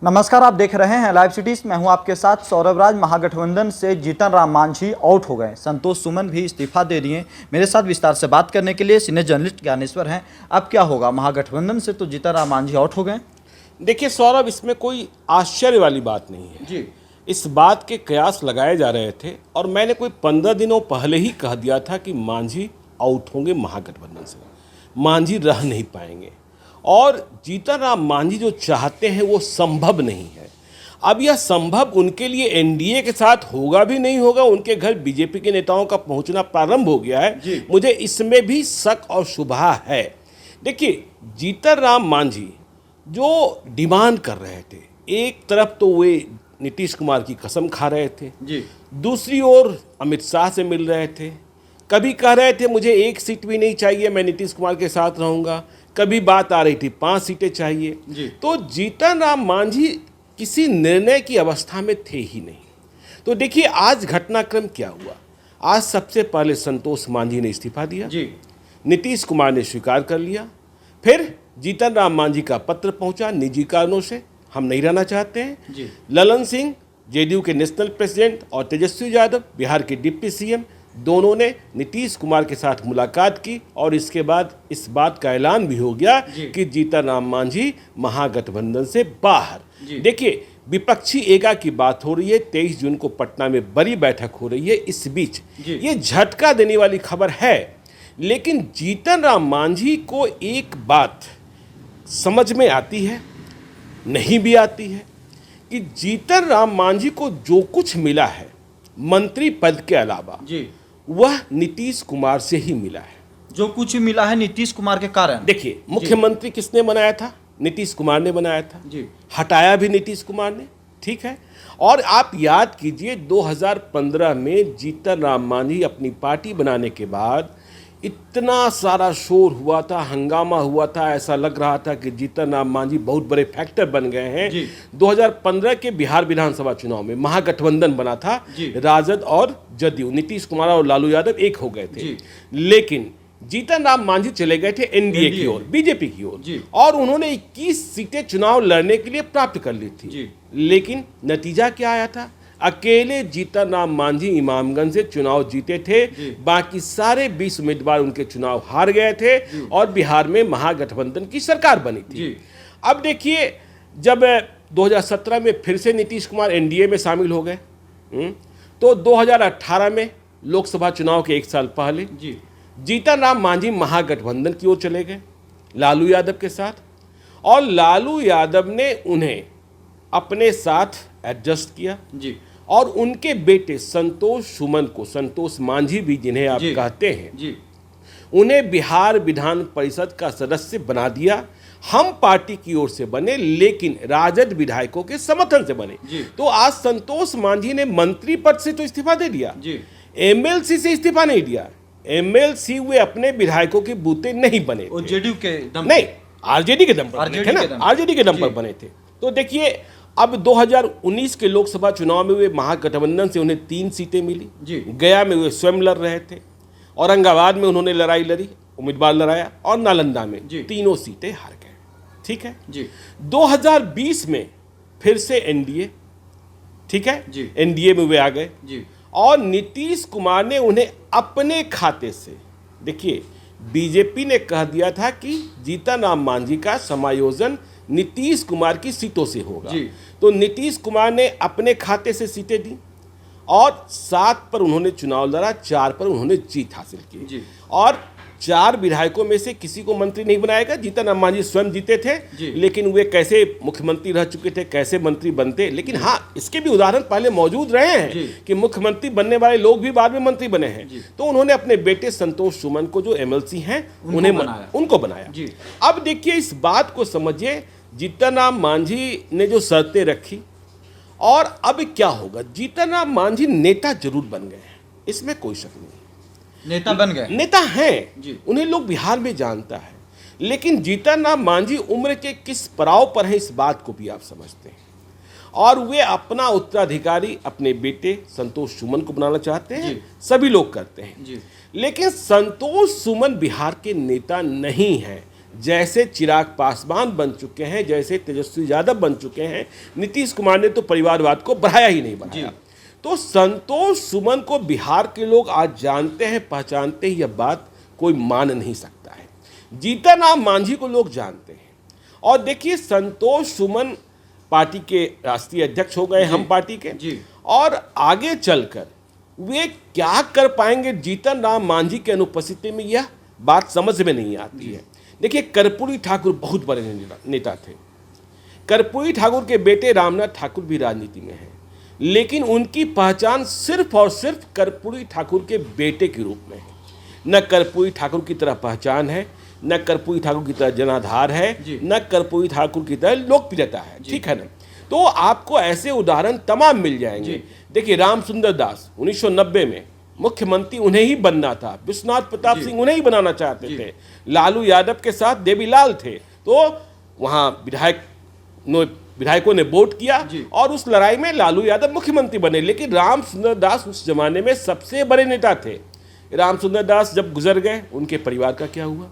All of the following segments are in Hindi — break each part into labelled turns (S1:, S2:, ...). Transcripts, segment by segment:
S1: नमस्कार, आप देख रहे हैं लाइव सिटीज। मैं हूं आपके साथ सौरभ राज। महागठबंधन से जीतन राम मांझी आउट हो गए, संतोष सुमन भी इस्तीफा दे दिए। मेरे साथ विस्तार से बात करने के लिए सीनियर जर्नलिस्ट ज्ञानेश्वर हैं। अब क्या होगा, महागठबंधन से तो जीतन राम मांझी आउट हो गए।
S2: देखिए सौरभ, इसमें कोई आश्चर्य वाली बात नहीं है
S1: जी।
S2: इस बात के कयास लगाए जा रहे थे और मैंने कोई 15 दिनों पहले ही कह दिया था कि मांझी आउट होंगे महागठबंधन से, मांझी रह नहीं पाएंगे और जीतन राम मांझी जो चाहते हैं वो संभव नहीं है। अब यह संभव उनके लिए एनडीए के साथ होगा भी नहीं होगा। उनके घर बीजेपी के नेताओं का पहुंचना प्रारंभ हो गया है। मुझे इसमें भी शक और शुबहा है। देखिए, जीतन राम मांझी जो डिमांड कर रहे थे, एक तरफ तो वे नीतीश कुमार की कसम खा रहे थे
S1: जी।
S2: दूसरी ओर अमित शाह से मिल रहे थे। कभी कह रहे थे मुझे एक सीट भी नहीं चाहिए, मैं नीतीश कुमार के साथ रहूंगा। कभी बात आ रही थी 5 सीटें चाहिए
S1: जी।
S2: तो जीतन राम मांझी किसी निर्णय की अवस्था में थे ही नहीं। तो देखिए आज घटनाक्रम क्या हुआ। आज सबसे पहले संतोष मांझी ने इस्तीफा दिया
S1: जी।
S2: नीतीश कुमार ने स्वीकार कर लिया। फिर जीतन राम मांझी का पत्र पहुंचा निजी कारणों से हम नहीं रहना चाहते हैं
S1: जी।
S2: ललन सिंह जेडीयू के नेशनल प्रेसिडेंट और तेजस्वी यादव बिहार के डिप्टी सीएम दोनों ने नीतीश कुमार के साथ मुलाकात की और इसके बाद इस बात का ऐलान भी हो गया कि जीतन राम मांझी महागठबंधन से बाहर। देखिए, विपक्षी एका की बात हो रही है। 23 जून को पटना में बड़ी बैठक हो रही है। इस बीच ये झटका देने वाली खबर है। लेकिन जीतन राम मांझी को एक बात समझ में आती है, नहीं भी आती है कि जीतन राम मांझी को जो कुछ मिला है मंत्री पद के अलावा
S1: जी।
S2: वह नीतीश कुमार से ही मिला है।
S1: जो कुछ मिला है नीतीश कुमार के कारण।
S2: देखिए, मुख्यमंत्री किसने बनाया था? नीतीश कुमार ने बनाया था
S1: जी।
S2: हटाया भी नीतीश कुमार ने, ठीक है। और आप याद कीजिए 2015 में जीतन राम मांझी अपनी पार्टी बनाने के बाद इतना सारा शोर हुआ था, हंगामा हुआ था, ऐसा लग रहा था कि जीतन राम मांझी बहुत बड़े फैक्टर बन गए हैं। 2015 के बिहार विधानसभा चुनाव में महागठबंधन बना था, राजद और जदयू, नीतीश कुमार और लालू यादव एक हो गए थे। लेकिन जीतन राम मांझी चले गए थे एनडीए की ओर, बीजेपी की ओर, और उन्होंने 21 सीटें चुनाव लड़ने के लिए प्राप्त कर ली थी। लेकिन नतीजा क्या आया था? अकेले जीतन राम मांझी इमामगंज से चुनाव जीते थे, बाकी सारे 20 उम्मीदवार उनके चुनाव हार गए थे और बिहार में महागठबंधन की सरकार बनी थी। अब देखिए, जब 2017 में फिर से नीतीश कुमार एनडीए में शामिल हो गए तो 2018 में लोकसभा चुनाव के 1 साल पहले जीतन राम मांझी महागठबंधन की ओर चले गए लालू यादव के साथ, और लालू यादव ने उन्हें अपने साथ एडजस्ट किया और उनके बेटे संतोष सुमन को, संतोष मांझी भी जिन्हें आप कहते हैं, उन्हें बिहार विधान परिषद का सदस्य बना दिया। हम पार्टी की ओर से बने लेकिन राजद विधायकों के समर्थन से बने। तो आज संतोष मांझी ने मंत्री पद से तो इस्तीफा दे दिया, एमएलसी से इस्तीफा नहीं दिया। एमएलसी वे अपने विधायकों के बूते नहीं बने थे,
S1: जेडीयू के दम
S2: नहीं, आरजेडी के दम पर बने थे ना, आरजेडी के दम पर बने थे। तो देखिए, अब 2019 के लोकसभा चुनाव में वे महागठबंधन से उन्हें 3 सीटें मिली। गया में वे स्वयं लड़ रहे थे, औरंगाबाद में उन्होंने लड़ाई लड़ी, उम्मीदवार लड़ाया, और नालंदा में तीनों सीटें हार गए, ठीक है। 2020 में फिर से एनडीए, ठीक है, एनडीए में वे आ गए और नीतीश कुमार ने उन्हें अपने खाते से, देखिए बीजेपी ने कह दिया था कि जीतन राम मांझी का समायोजन नीतीश कुमार की सीटों से होगा, तो नीतीश कुमार ने अपने खाते से सीटें दी और 7 पर उन्होंने चुनाव लड़ा, 4 पर उन्होंने जीत हासिल की और 4 विधायकों में से किसी को मंत्री नहीं बनाएगा। जीतन राम मांझी स्वयं जीते थे, लेकिन वे कैसे मुख्यमंत्री रह चुके थे, कैसे मंत्री बनते। लेकिन हाँ, इसके भी उदाहरण पहले मौजूद रहे हैं कि मुख्यमंत्री बनने वाले लोग भी बाद में मंत्री बने हैं। तो उन्होंने अपने बेटे संतोष सुमन को, जो एमएलसी हैं, उनको बनाया। अब देखिए, इस बात को समझिए, जीतन राम मांझी ने जो शर्तें रखी और अब क्या होगा। जीतन राम मांझी नेता जरूर बन गए हैं, इसमें कोई शक नहीं,
S1: नेता बन गए,
S2: नेता हैं, उन्हें लोग बिहार में जानता है। लेकिन जीतन राम मांझी उम्र के किस पड़ाव पर हैं, इस बात को भी आप समझते हैं, और वे अपना उत्तराधिकारी अपने बेटे संतोष सुमन को बनाना चाहते हैं। सभी लोग करते हैं, लेकिन संतोष सुमन बिहार के नेता नहीं हैं, जैसे चिराग पासवान बन चुके हैं, जैसे तेजस्वी यादव बन चुके हैं, नीतीश कुमार ने तो परिवारवाद को बढ़ाया ही नहीं बढ़ाया। तो संतोष सुमन को बिहार के लोग आज जानते हैं, पहचानते हैं, यह बात कोई मान नहीं सकता है। जीतन राम मांझी को लोग जानते हैं। और देखिए, संतोष सुमन पार्टी के राष्ट्रीय अध्यक्ष हो गए, हम पार्टी के, और आगे चलकर वे क्या कर पाएंगे जीतन राम मांझी के अनुपस्थिति में, यह बात समझ में नहीं आती है। देखिए, कर्पूरी ठाकुर बहुत बड़े नेता थे। कर्पूरी ठाकुर के बेटे रामनाथ ठाकुर भी राजनीति में हैं, लेकिन उनकी पहचान सिर्फ और सिर्फ कर्पूरी ठाकुर के बेटे के रूप में है। न कर्पूरी ठाकुर की तरह पहचान है, न कर्पूरी ठाकुर की तरह जनाधार है, न कर्पूरी ठाकुर की तरह लोकप्रियता है, ठीक है ना। तो आपको ऐसे उदाहरण तमाम मिल जाएंगे। देखिए, राम सुंदर दास 1990 में मुख्यमंत्री उन्हें ही बनना था, विश्वनाथ प्रताप सिंह उन्हें ही बनाना चाहते थे, लालू यादव के साथ देवीलाल थे, तो वहाँ विधायकों ने वोट किया और उस लड़ाई में लालू यादव मुख्यमंत्री बने। लेकिन राम सुंदर दास उस जमाने में सबसे बड़े नेता थे। राम सुंदर दास जब गुजर गए, उनके परिवार का क्या हुआ?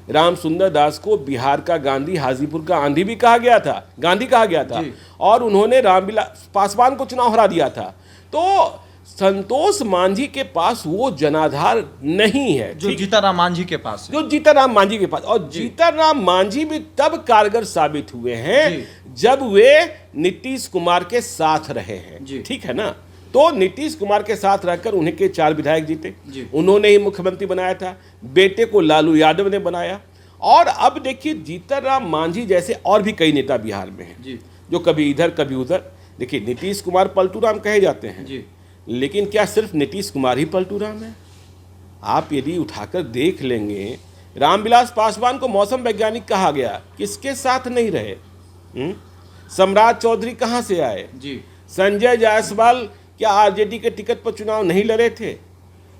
S2: राम सुंदर दास को बिहार का गांधी, हाजीपुर का आंधी भी कहा गया था, गांधी कहा गया था, और उन्होंने रामविलास पासवान को चुनाव हरा दिया था। तो संतोष मांझी के पास वो जनाधार नहीं है
S1: जो जीतन मांझी के पास है।
S2: जो जीतन मांझी के पास, और जीतन मांझी भी तब कारगर साबित हुए हैं जब वे नीतीश कुमार के साथ रहे हैं, ठीक है ना। तो नीतीश कुमार के साथ रहकर उन्हीं के 4 विधायक जीते, उन्होंने ही मुख्यमंत्री बनाया था, बेटे को लालू यादव ने बनाया। और अब देखिए, जीतन राम मांझी जैसे और भी कई नेता बिहार में हैं जो कभी इधर कभी उधर। देखिए, नीतीश कुमार पलटू राम कहे जाते हैं, लेकिन क्या सिर्फ नीतीश कुमार ही पलटू राम है? आप यदि उठाकर देख लेंगे, रामविलास पासवान को मौसम वैज्ञानिक कहा गया, किसके साथ नहीं रहे? सम्राट चौधरी कहाँ से आए? संजय जायसवाल क्या आरजेडी के टिकट पर चुनाव नहीं लड़े थे?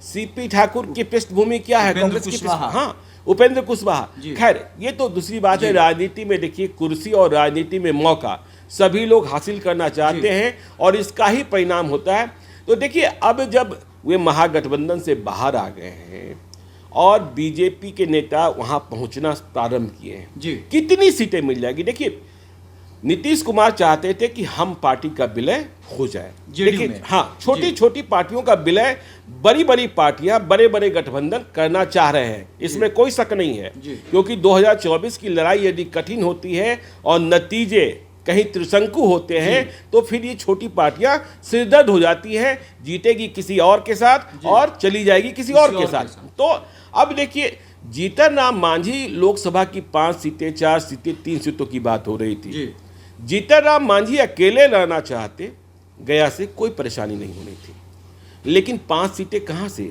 S2: सीपी ठाकुर की पृष्ठभूमि क्या है? कांग्रेस की हाँ, उपेंद्र कुशवाहा। खैर, ये तो दूसरी बात है। राजनीति में देखिए, कुर्सी और राजनीति में मौका सभी लोग हासिल करना चाहते हैं, और इसका ही परिणाम होता है। तो देखिए, अब जब वे महागठबंधन से बाहर आ गए हैं और बीजेपी के नेता वहां पहुंचना प्रारंभ किए हैं, कितनी सीटें मिल जाएगी? देखिए, नीतीश कुमार चाहते थे कि हम पार्टी का विलय हो जाए, लेकिन हाँ, छोटी छोटी पार्टियों का विलय बड़ी बड़ी पार्टियां, बड़े बड़े गठबंधन करना चाह रहे हैं, इसमें कोई शक नहीं है। क्योंकि 2024 की लड़ाई यदि कठिन होती है और नतीजे कहीं त्रिशंकु होते हैं, तो फिर ये छोटी पार्टियां सिरदर्द हो जाती हैं, जीतेगी किसी और के साथ और चली जाएगी किसी और के साथ। तो अब देखिए, जीतन राम मांझी लोकसभा की 5 सीटें, 4 सीटें, 3 सीटों की बात हो रही थी। जीतन राम मांझी अकेले लड़ना चाहते, गया से कोई परेशानी नहीं होनी थी, लेकिन 5 सीटें कहाँ से?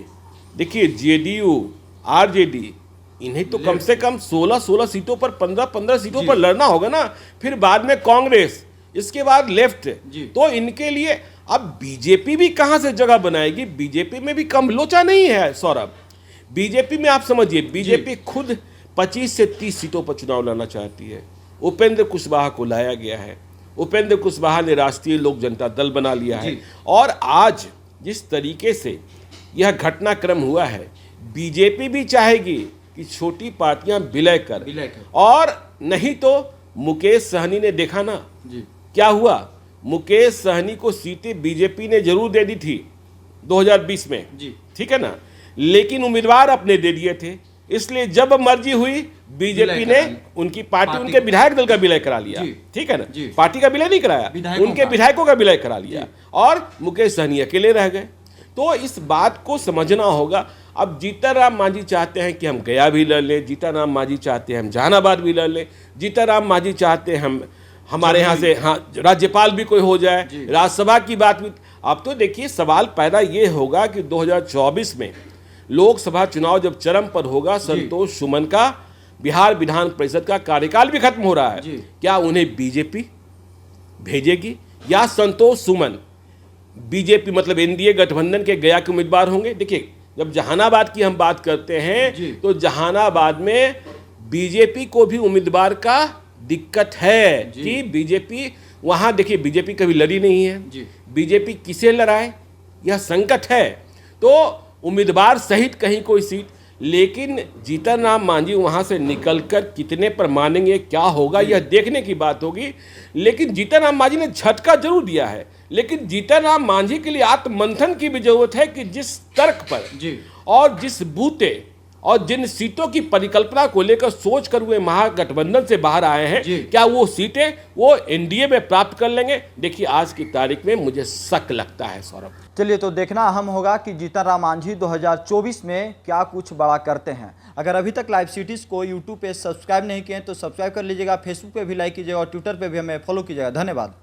S2: देखिए, जेडीयू, आरजेडी, इन्हें तो कम से कम 16 सीटों पर, 15 सीटों पर लड़ना होगा ना। फिर बाद में कांग्रेस, इसके बाद लेफ्ट, तो इनके लिए अब बीजेपी भी कहां से जगह बनाएगी? बीजेपी में भी कम लोचा नहीं है सौरभ। बीजेपी में आप समझिए, बीजेपी खुद 25 से 30 सीटों पर चुनाव लड़ना चाहती है। उपेंद्र कुशवाहा को लाया गया है, उपेंद्र कुशवाहा ने राष्ट्रीय लोक जनता दल बना लिया है, और आज जिस तरीके से यह घटनाक्रम हुआ है, बीजेपी भी चाहेगी कि छोटी पार्टियां विलय कर, और नहीं तो मुकेश सहनी ने देखा ना क्या हुआ। मुकेश सहनी को सीटें बीजेपी ने जरूर दे दी थी 2020 में, ठीक है ना, लेकिन उम्मीदवार अपने दे दिए थे, इसलिए जब मर्जी हुई बीजेपी ने उनकी पार्टी उनके विधायक दल का विलय करा लिया, ठीक है ना। पार्टी का विलय नहीं कराया, उनके विधायकों का विलय करा लिया, और मुकेश सहनी अकेले रह गए। तो इस बात को समझना होगा। अब जीतन राम मांझी चाहते हैं कि हम गया भी लड़ लें, जीतन राम मांझी चाहते हैं हम जहानाबाद भी लड़ लें, जीतन राम मांझी चाहते हैं हम हमारे यहाँ से राज्यपाल भी कोई हो जाए, राज्यसभा की बात भी। अब तो देखिए, सवाल पैदा ये होगा कि 2024 में लोकसभा चुनाव जब चरम पर होगा, संतोष सुमन का बिहार विधान परिषद का कार्यकाल भी खत्म हो रहा है, क्या उन्हें बीजेपी भेजेगी, या संतोष सुमन बीजेपी मतलब एनडीए गठबंधन के गया के उम्मीदवार होंगे? देखिए, जब जहानाबाद की हम बात करते हैं, तो जहानाबाद में बीजेपी को भी उम्मीदवार का दिक्कत है कि बीजेपी वहां, देखिए, बीजेपी कभी लड़ी नहीं है, बीजेपी किसे लड़ाए, यह संकट है। तो उम्मीदवार सहित कहीं कोई सीट, लेकिन जीतन राम मांझी वहाँ से निकलकर कितने पर मानेंगे, क्या होगा, यह देखने की बात होगी। लेकिन जीतन राम मांझी ने झटका जरूर दिया है, लेकिन जीतन राम मांझी के लिए आत्ममंथन की भी जरूरत है कि जिस तर्क पर
S1: जी
S2: और जिस बूते और जिन सीटों की परिकल्पना को लेकर सोच कर हुए महागठबंधन से बाहर आए हैं,
S1: जी।
S2: क्या वो सीटें वो एनडीए में प्राप्त कर लेंगे? देखिए आज की तारीख में मुझे शक लगता है सौरभ।
S1: चलिए, तो देखना अहम होगा कि जीतन राम मांझी 2024 में क्या कुछ बड़ा करते हैं। अगर अभी तक लाइव सिटीज़ को यूट्यूब पे सब्सक्राइब नहीं किए तो सब्सक्राइब कर लीजिएगा, फेसबुक पे भी लाइक कीजिएगा और ट्विटर पे भी हमें फॉलो कीजिएगा। धन्यवाद।